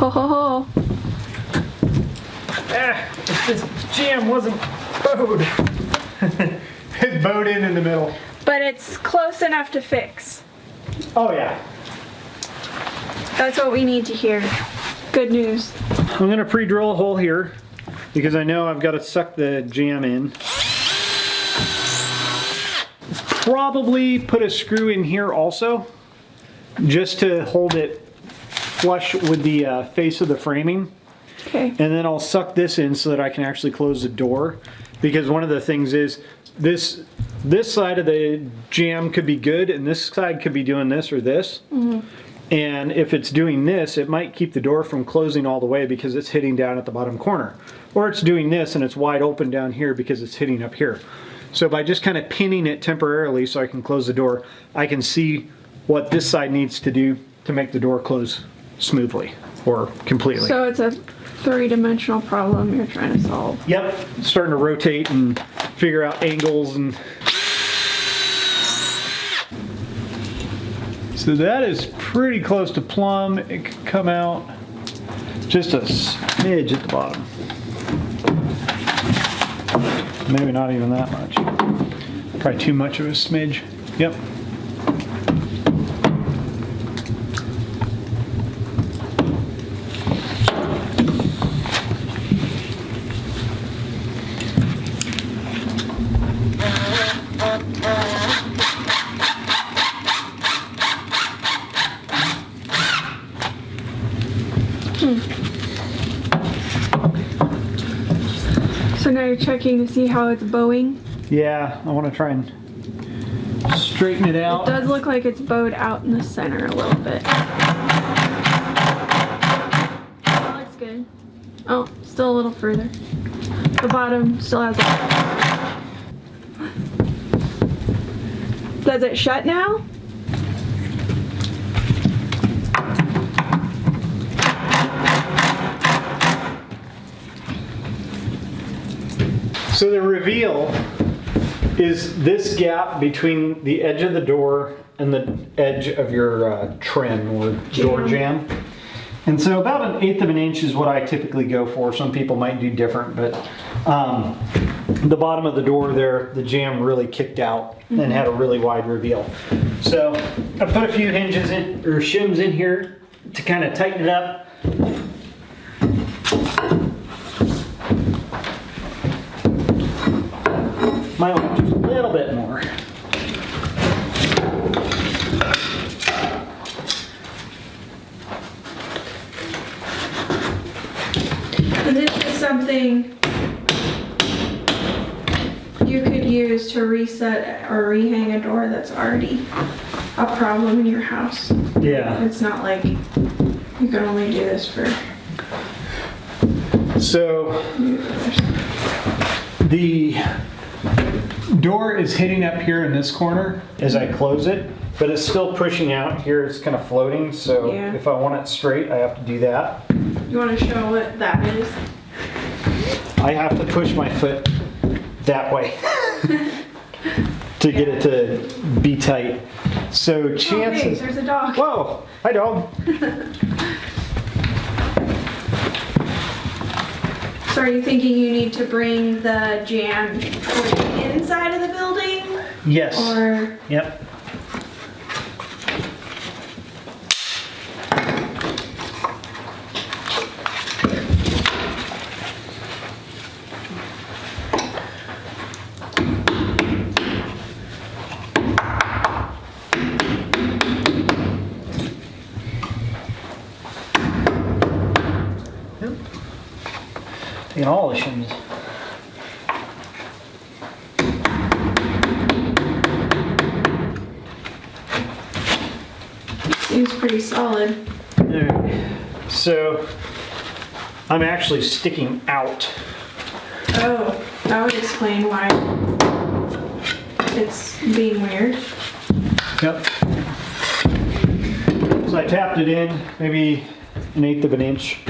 Ho ho ho. If this jamb wasn't bowed. It's bowed in the middle. But it's close enough to fix. Oh yeah. That's what we need to hear. Good news. I'm gonna pre-drill a hole here because I know I've got to suck the jamb in. Probably put a screw in here also, just to hold it flush with the face of the framing. Okay. And then I'll suck this in so that I can actually close the door. Because one of the things is, this side of the jamb could be good and this side could be doing this or this. Mm-hmm. And if it's doing this, it might keep the door from closing all the way because it's hitting down at the bottom corner. Or it's doing this and it's wide open down here because it's hitting up here. So by just kind of pinning it temporarily so I can close the door, I can see what this side needs to do to make the door close smoothly or completely. So it's a three-dimensional problem you're trying to solve. Yep, starting to rotate and figure out angles and... So that is pretty close to plumb. It could come out just a smidge at the bottom. Maybe not even that much. Probably too much of a smidge. Yep. So now you're checking to see how it's bowing? Yeah, I want to try and straighten it out. It does look like it's bowed out in the center a little bit. That looks good. Oh, still a little further. The bottom still has a... Does it shut now? So the reveal is this gap between the edge of the door and the edge of your trim or door jamb. And so about 1/8 of an inch is what I typically go for. Some people might do different, but the bottom of the door there, the jamb really kicked out and had a really wide reveal. So I put a few hinges in, or shims in here to kind of tighten it up. Might want just a little bit more. And this is something you could use to reset or rehang a door that's already a problem in your house. Yeah. It's not like you can only do this for... So the door is hitting up here in this corner as I close it, but it's still pushing out here. It's kind of floating, so yeah. If I want it straight, I have to do that. You want to show what that is? I have to push my foot that way to get it to be tight. So chances... Oh, hey, there's a dog. Whoa! Hi, dog. So are you thinking you need to bring the jamb toward the inside of the building? Yes. Or... Yep. Taking all the shims. Seems pretty solid. Alright. So I'm actually sticking out. Oh, that would explain why it's being weird. Yep. So I tapped it in, maybe 1/8 of an inch.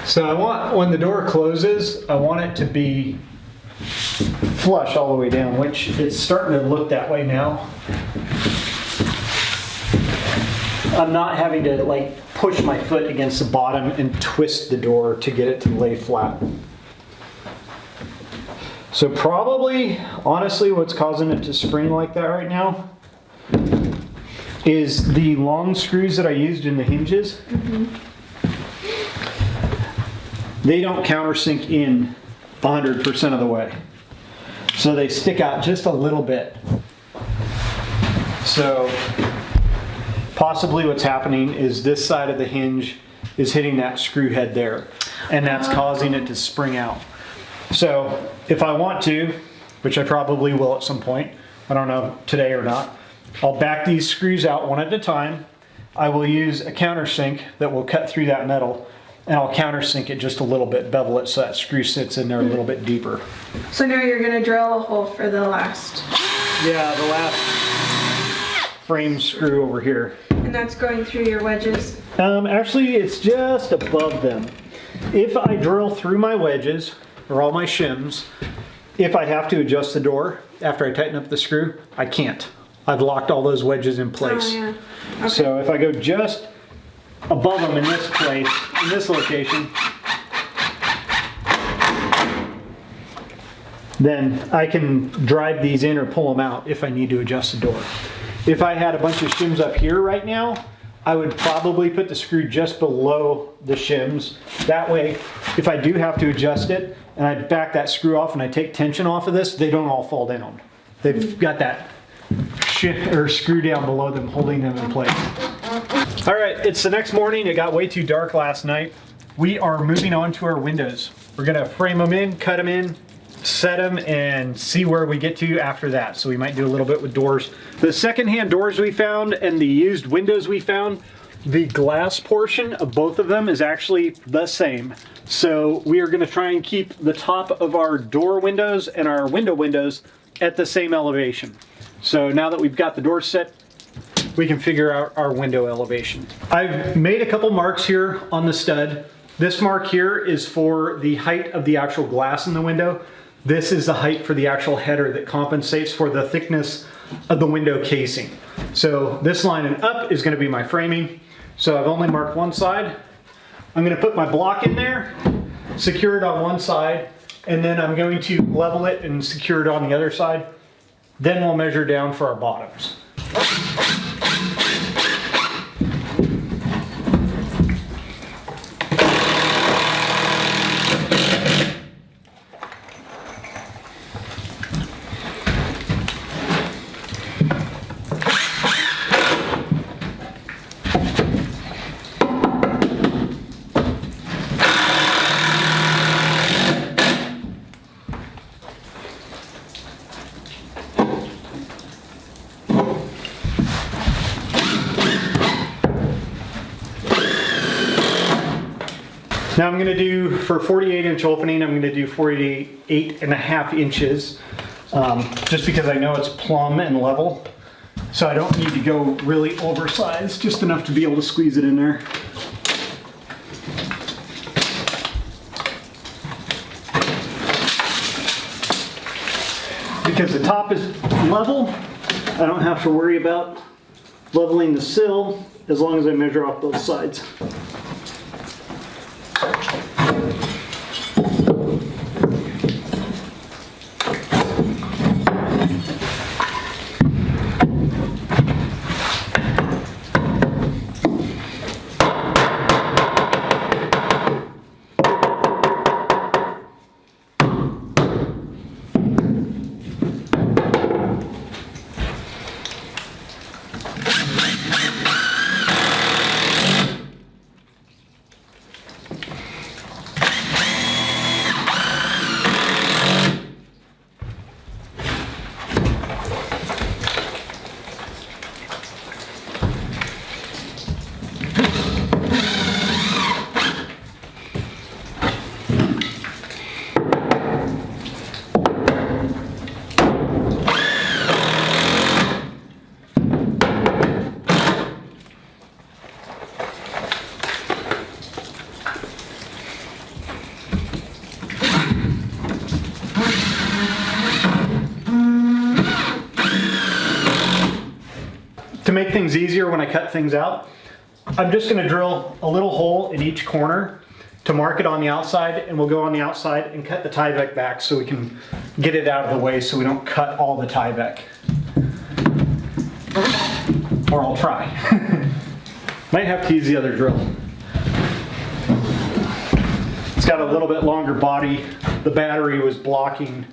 So I want, when the door closes, I want it to be flush all the way down, which it's starting to look that way now. I'm not having to like push my foot against the bottom and twist the door to get it to lay flat. So probably, honestly, what's causing it to spring like that right now is the long screws that I used in the hinges. They don't countersink in 100% of the way. So they stick out just a little bit. So possibly what's happening is this side of the hinge is hitting that screw head there, and that's causing it to spring out. So if I want to, which I probably will at some point, I don't know today or not, I'll back these screws out one at a time. I will use a countersink that will cut through that metal, and I'll countersink it just a little bit, bevel it so that screw sits in there a little bit deeper. So now you're gonna drill a hole for the last. Yeah, the last frame screw over here. And that's going through your wedges. Actually, it's just above them. If I drill through my wedges, or all my shims, if I have to adjust the door after I tighten up the screw, I can't. I've locked all those wedges in place. Oh, yeah. Okay. So if I go just above them in this place, in this location, then I can drive these in or pull them out if I need to adjust the door. If I had a bunch of shims up here right now, I would probably put the screw just below the shims. That way, if I do have to adjust it, and I back that screw off and I take tension off of this, they don't all fall down. They've got that screw down below them, holding them in place. All right, it's the next morning. It got way too dark last night. We are moving on to our windows. We're gonna frame them in, cut them in, set them, and see where we get to after that. So we might do a little bit with doors. The secondhand doors we found and the used windows we found, the glass portion of both of them is actually the same. So we are gonna try and keep the top of our door windows and our window windows at the same elevation. So now that we've got the door set, we can figure out our window elevation. I've made a couple marks here on the stud. This mark here is for the height of the actual glass in the window. This is the height for the actual header that compensates for the thickness of the window casing. So this line and up is going to be my framing. So I've only marked one side. I'm going to put my block in there, secure it on one side, and then I'm going to level it and secure it on the other side. Then we'll measure down for our bottoms. Now I'm going to do, for 48-inch opening, I'm going to do 48.5 inches, just because I know it's plumb and level. So I don't need to go really oversized, just enough to be able to squeeze it in there. Because the top is level, I don't have to worry about leveling the sill as long as I measure off both sides. To make things easier when I cut things out, I'm just going to drill a little hole in each corner to mark it on the outside, and we'll go on the outside and cut the Tyvek back so we can get it out of the way so we don't cut all the Tyvek. Or I'll try. Might have to use the other drill. It's got a little bit longer body. The battery was blocking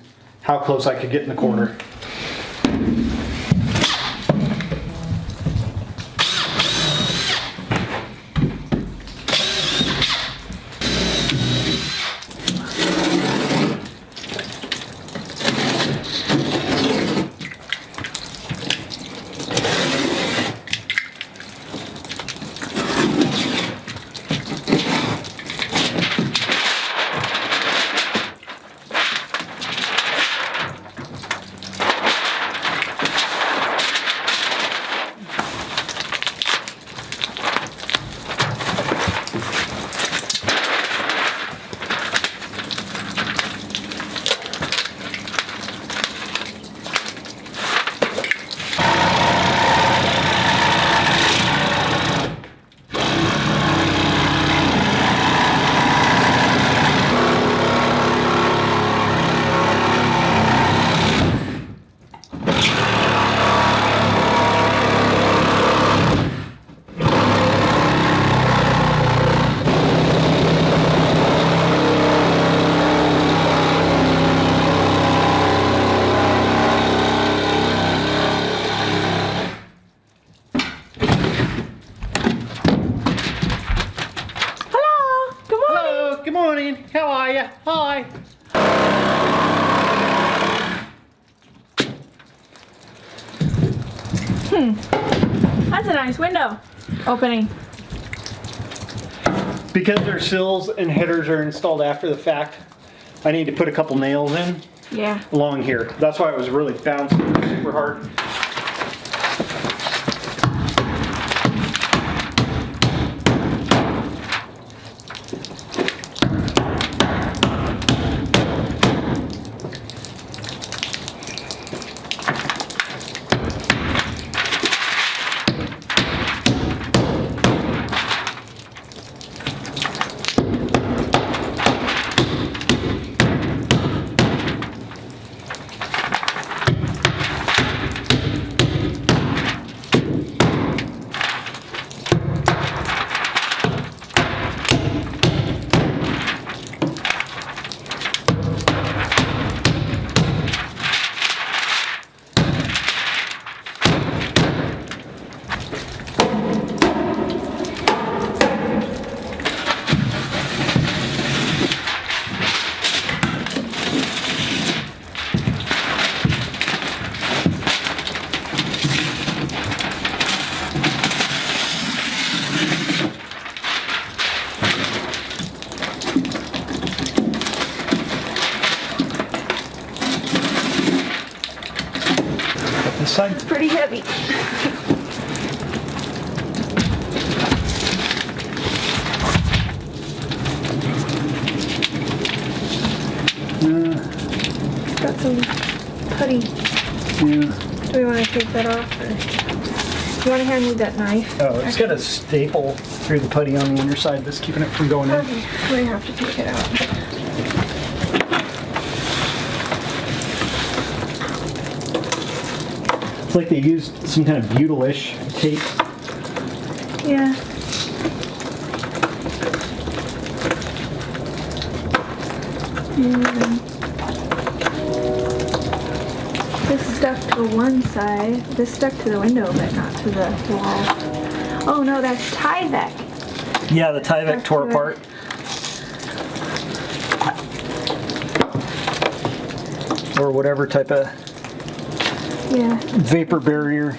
how close I could get in the corner. Good morning. How are you? Hi. That's a nice window opening. Because their sills and headers are installed after the fact, I need to put a couple nails in Yeah. along here. That's why it was really bouncing super hard. This side? It's pretty heavy. Got some putty. Yeah. Do we want to take that off? Or do you want to hand me that knife? Oh, it's got a staple through the putty on the underside that's keeping it from going in. Okay, we have to take it out. It's like they used some kind of butyl-ish tape. Yeah. This stuck to one side. This stuck to the window, but not to the wall. Oh no, that's Tyvek. Yeah, the Tyvek tore Tyvek. apart. Or whatever type of Yeah. vapor barrier.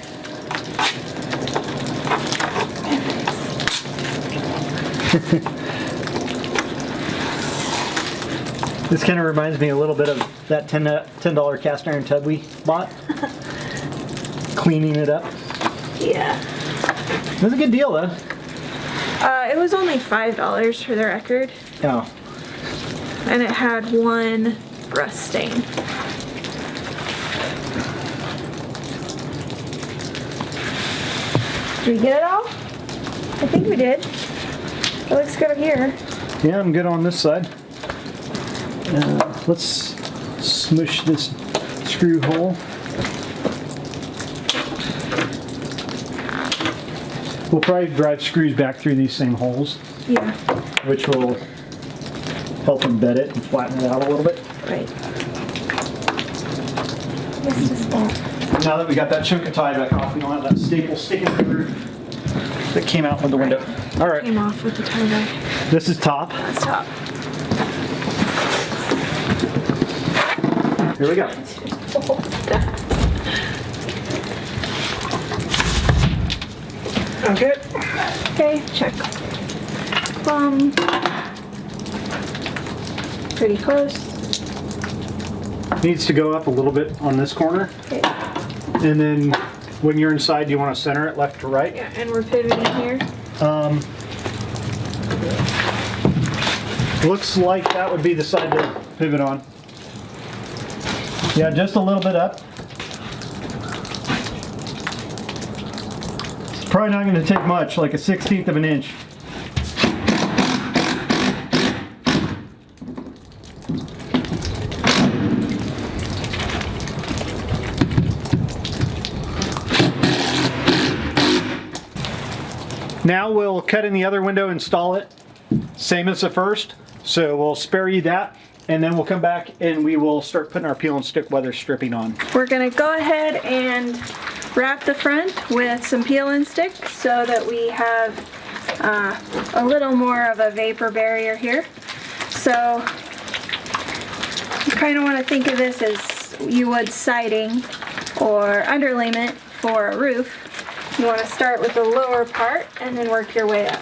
This kind of reminds me a little bit of that $10 cast iron tub we bought. Cleaning it up. Yeah. It was a good deal though. It was only $5 for the record, Oh. and it had one rust stain. Did we get it all? I think we did. It looks good here. Yeah, I'm good on this side. Let's smush this screw hole. We'll probably drive screws back through these same holes. Yeah. Which will help embed it and flatten it out a little bit. Right. It's just that. Now that we got that chunk of tie back off, we don't have that staple sticking through that came out with the window. All right. Came off with the tie back. This is top. That's top. Here we go. Okay. Okay, check. Pretty close. Needs to go up a little bit on this corner. Okay. And then when you're inside, you want to center it left to right. Yeah, and we're pivoting here. Looks like that would be the side to pivot on. Yeah, just a little bit up. It's probably not going to take much, like a 1/16 of an inch. Now we'll cut in the other window, install it, same as the first. So we'll spare you that, and then we'll come back and we will start putting our peel and stick weather stripping on. We're gonna go ahead and wrap the front with some peel and stick so that we have a little more of a vapor barrier here. So you kind of want to think of this as you would siding or underlayment for a roof. You want to start with the lower part and then work your way up.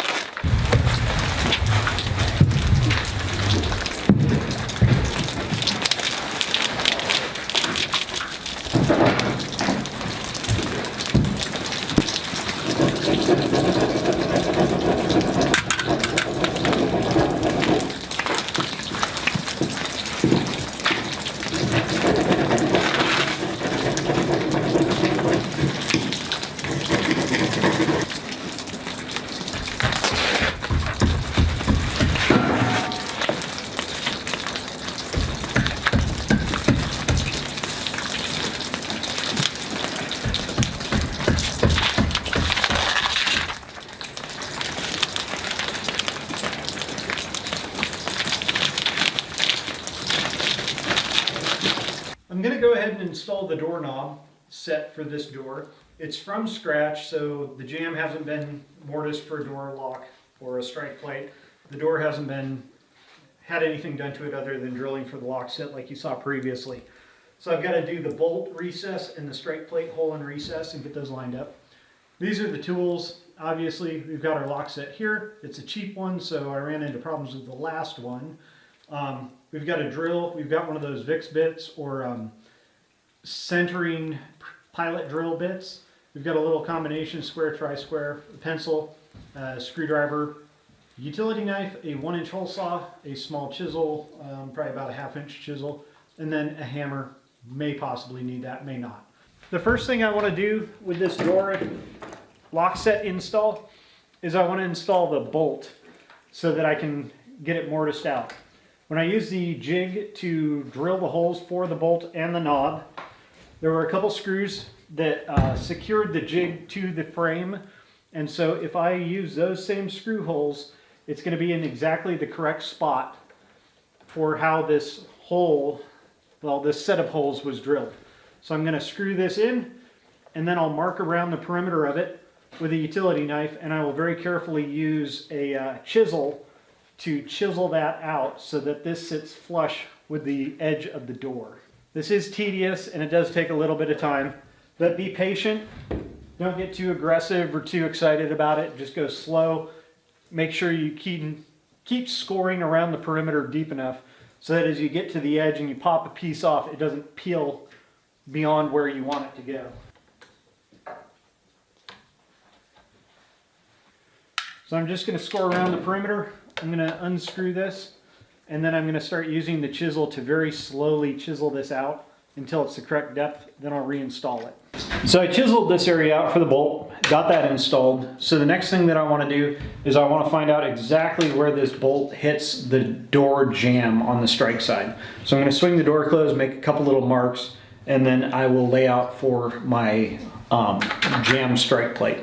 I'm going to go ahead and install the doorknob set for this door. It's from scratch, so the jamb hasn't been mortised for a door lock or a strike plate. The door hasn't had anything done to it other than drilling for the lock set like you saw previously. So I've got to do the bolt recess and the strike plate hole and recess and get those lined up. These are the tools. Obviously, we've got our lock set here. It's a cheap one, so I ran into problems with the last one. We've got a drill. We've got one of those VIX bits or centering pilot drill bits. We've got a little combination square, tri-square, a pencil, a screwdriver, utility knife, a 1-inch hole saw, a small chisel, probably about a 1/2-inch chisel, and then a hammer. May possibly need that, may not. The first thing I want to do with this door lock set install is I want to install the bolt so that I can get it mortised out. When I used the jig to drill the holes for the bolt and the knob, there were a couple screws that secured the jig to the frame, and so if I use those same screw holes, it's going to be in exactly the correct spot for how this hole, well, this set of holes was drilled. So I'm going to screw this in, and then I'll mark around the perimeter of it with a utility knife, and I will very carefully use a chisel to chisel that out so that this sits flush with the edge of the door. This is tedious and it does take a little bit of time, but be patient. Don't get too aggressive or too excited about it. Just go slow. Make sure you keep scoring around the perimeter deep enough so that as you get to the edge and you pop a piece off, it doesn't peel beyond where you want it to go. So I'm just going to score around the perimeter. I'm going to unscrew this, and then I'm going to start using the chisel to very slowly chisel this out until it's the correct depth. Then I'll reinstall it. So I chiseled this area out for the bolt, got that installed. So the next thing that I want to do is I want to find out exactly where this bolt hits the door jamb on the strike side. So I'm going to swing the door closed, make a couple little marks, and then I will lay out for my jamb strike plate.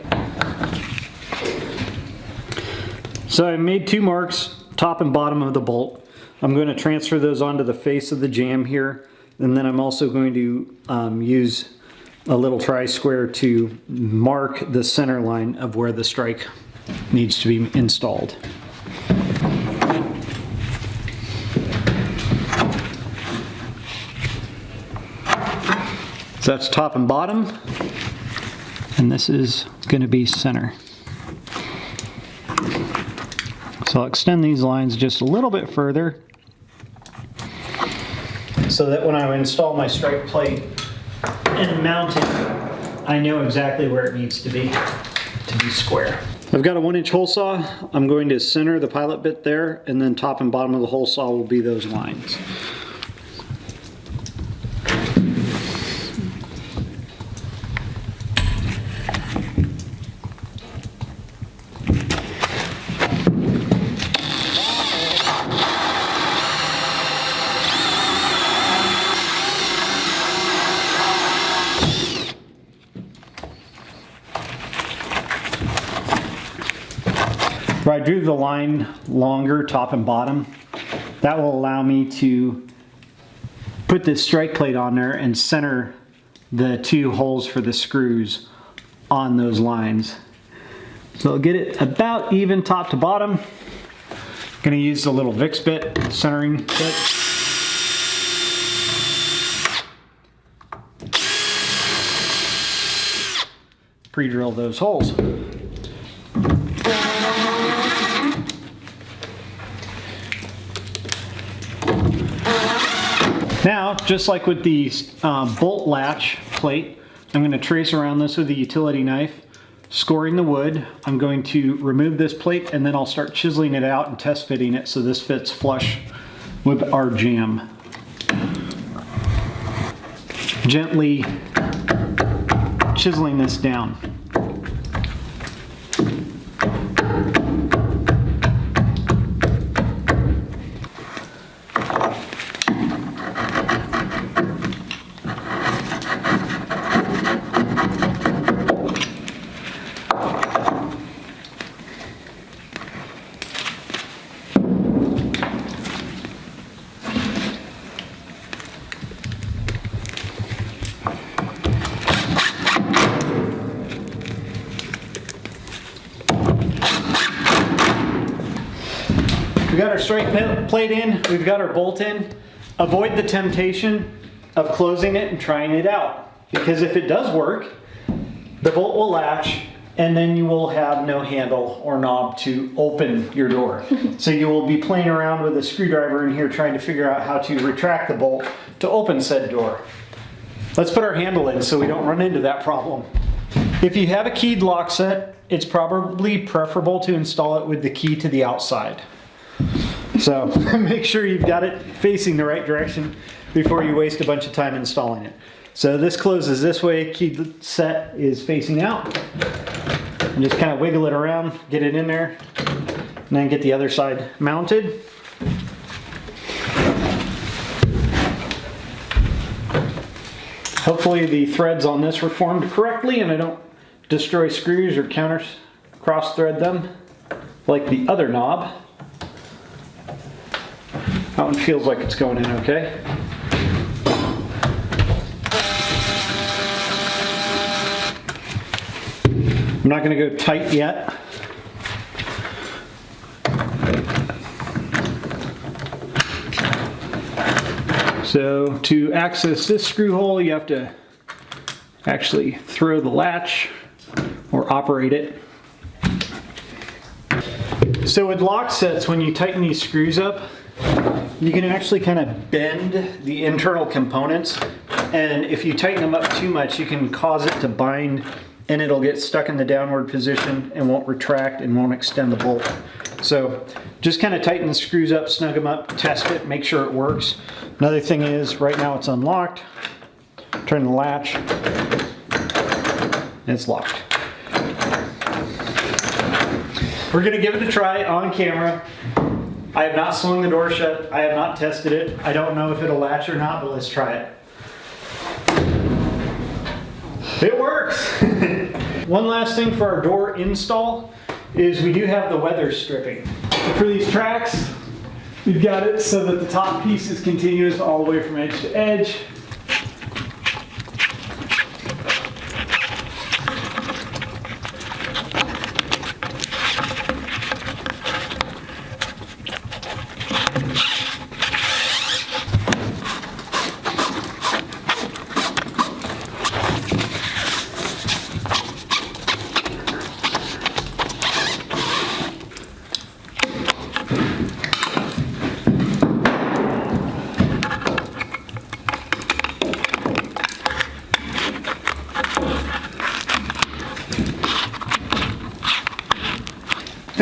So I made 2 marks, top and bottom of the bolt. I'm going to transfer those onto the face of the jamb here, and then I'm also going to use a little tri-square to mark the center line of where the strike needs to be installed. So that's top and bottom, and this is going to be center. So I'll extend these lines just a little bit further so that when I install my strike plate and mount it, I know exactly where it needs to be square. I've got a 1-inch hole saw. I'm going to center the pilot bit there, and then top and bottom of the hole saw will be those lines. Where I drew the line longer, top and bottom, that will allow me to put this strike plate on there and center the 2 holes for the screws on those lines. So I'll get it about even top to bottom. I'm going to use the little Vicks bit, centering bit. Pre-drill those holes. Now, just like with the bolt latch plate, I'm going to trace around this with a utility knife, scoring the wood. I'm going to remove this plate, and then I'll start chiseling it out and test fitting it so this fits flush with our jamb. Gently chiseling this down. We got our strike plate in, we've got our bolt in. Avoid the temptation of closing it and trying it out, because if it does work, the bolt will latch and then you will have no handle or knob to open your door. So you will be playing around with a screwdriver in here trying to figure out how to retract the bolt to open said door. Let's put our handle in so we don't run into that problem. If you have a keyed lock set, it's probably preferable to install it with the key to the outside. So make sure you've got it facing the right direction before you waste a bunch of time installing it. So this closes this way, keyed set is facing out. And just kind of wiggle it around, get it in there, and then get the other side mounted. Hopefully the threads on this were formed correctly and I don't destroy screws or cross thread them like the other knob. That one feels like it's going in okay. I'm not going to go tight yet. So to access this screw hole, you have to actually throw the latch or operate it. So with lock sets, when you tighten these screws up, you can actually kind of bend the internal components, and if you tighten them up too much, you can cause it to bind and it'll get stuck in the downward position and won't retract and won't extend the bolt. So just kind of tighten the screws up, snug them up, test it, make sure it works. Another thing is, right now it's unlocked. Turn the latch, and it's locked. We're gonna give it a try on camera. I have not swung the door shut. I have not tested it. I don't know if it'll latch or not, but let's try it. It works! One last thing for our door install is we do have the weather stripping. For these tracks, we've got it so that the top piece is continuous all the way from edge to edge.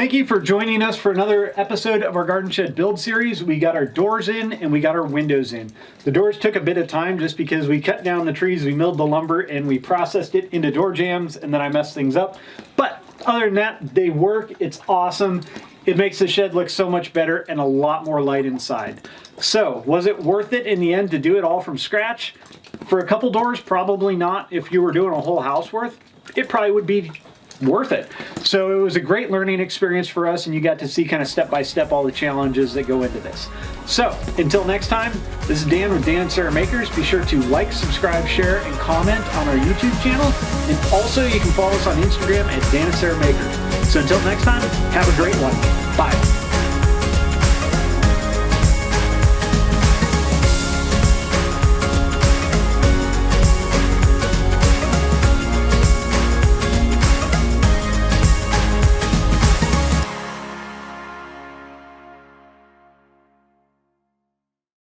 Thank you for joining us for another episode of our garden shed build series. We got our doors in and we got our windows in. The doors took a bit of time just because we cut down the trees, we milled the lumber, and we processed it into door jambs, and then I messed things up. But other than that, they work. It's awesome. It makes the shed look so much better and a lot more light inside. So, was it worth it in the end to do it all from scratch? For a couple doors, probably not. If you were doing a whole house worth, it probably would be worth it. So it was a great learning experience for us, and you got to see kind of step by step all the challenges that go into this. So until next time, this is Dan with Dan and Sarah Makers. Be sure to like, subscribe, share, and comment on our YouTube channel. And also you can follow us on Instagram at Dan and Sarah Makers. So until next time, have a great one. Bye.